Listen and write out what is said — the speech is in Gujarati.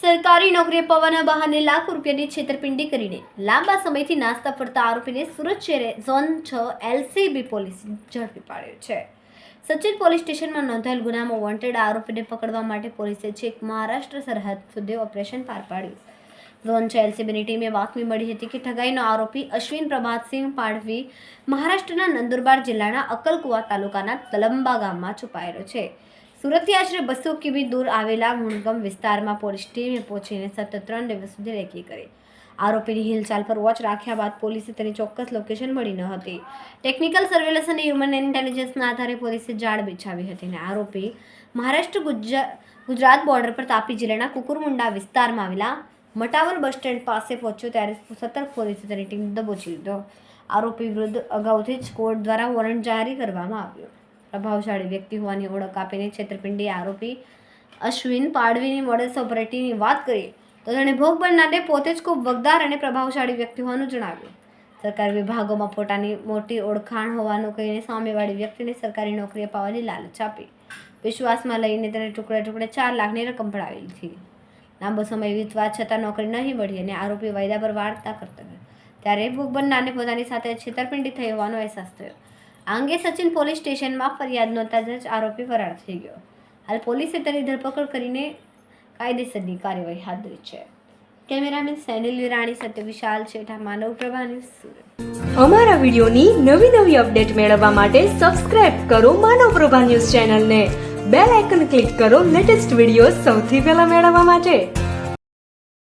સરકારી નોકરી અપાવવાના બહાને લાખો રૂપિયાની છેતરપિંડી કરીને લાંબા સમયથી નાસ્તા ફરતા આરોપીને સુરત શહેર ઝોન 6 LCB પોલીસે ઝડપી પાડ્યો છે. સચિન પોલીસ સ્ટેશનમાં નોંધાયેલ ગુનામાં વોન્ટેડ આરોપીને પકડવા માટે પોલીસે છેક મહારાષ્ટ્ર સરહદ સુધી ઓપરેશન પાર પાડ્યું. ઝોન 6 LCBની ટીમે બાતમી મળી હતી કે ઠગાઈનો આરોપી અશ્વિન પ્રભાતસિંહ પાડવી મહારાષ્ટ્રના નંદુરબાર જિલ્લાના અક્કલકુવા તાલુકાના તલંબા ગામમાં છુપાયેલો છે. સુરતથી આશરે 200 કિમી દૂર આવેલા મુણગમ વિસ્તારમાં પોલીસ ટીમે પહોંચીને સતત 3 દિવસ સુધી રેકી કરી. આરોપીની હિલચાલ પર વોચ રાખ્યા બાદ પોલીસે તેની ચોક્કસ લોકેશન મળી ન હતી. ટેકનિકલ સર્વેલન્સ અને હ્યુમન ઇન્ટેલિજન્સના આધારે પોલીસે જાળ બિછાવી હતી અને આરોપી મહારાષ્ટ્ર ગુજરાત બોર્ડર પર તાપી જિલ્લાના કુકુરમુંડા વિસ્તારમાં આવેલા મટાવર બસ સ્ટેન્ડ પાસે પહોંચ્યો ત્યારે સતર્ક પોલીસે તેની ટીમ દબોચી લીધો. આરોપી વિરુદ્ધ અગાઉથી જ કોર્ટ દ્વારા વોરંટ જારી કરવામાં આવ્યો. પ્રભાવશાળી વ્યક્તિ હોવાની ઓળખ આપીને છેતરપિંડી આરોપી અશ્વિન પાડવીની મોડેસ ઓપરેટિવની વાત કરીએ તો તેણે ભોગ બનનારને પોતે જ ખૂબ વગદાર અને પ્રભાવશાળી વ્યક્તિ હોવાનું જણાવ્યું. સરકારી વિભાગોમાં પોતાની મોટી ઓળખાણ હોવાનું કહીને સામેવાળી વ્યક્તિને સરકારી નોકરી અપાવવાની લાલચ આપી વિશ્વાસમાં લઈને તેને ટુકડે ટુકડે 4 લાખની રકમ પડાવી લીધી. લાંબો સમય વીતવા છતાં નોકરી નહીં મળી અને આરોપી વાયદા પર વાર્તા કરતો હતો ત્યારે ભોગ બનનારને પોતાની સાથે છેતરપિંડી થઈ હોવાનો અહેસાસ થયો. આ અંગે સચિન પોલીસ સ્ટેશનમાં ફરિયાદ નોંધતા જ આરોપી ફરાર થઈ ગયો. હાલ પોલીસે તેની ધરપકડ કરીને કાયદેસરની કાર્યવાહી હાથ ધરી છે. કેમેરામેન સેનિલ વિરાણી સાથે વિશાલ છેઠા, માનવ પ્રભા ન્યૂઝ, સુરત. અમારા વિડીયોની નવી અપડેટ મેળવવા માટે સબસ્ક્રાઇબ કરો માનવ પ્રભા ન્યૂઝ ચેનલને. બેલ આઇકન ક્લિક કરો લેટેસ્ટ વિડીયો સૌથી પહેલા મેળવવા માટે.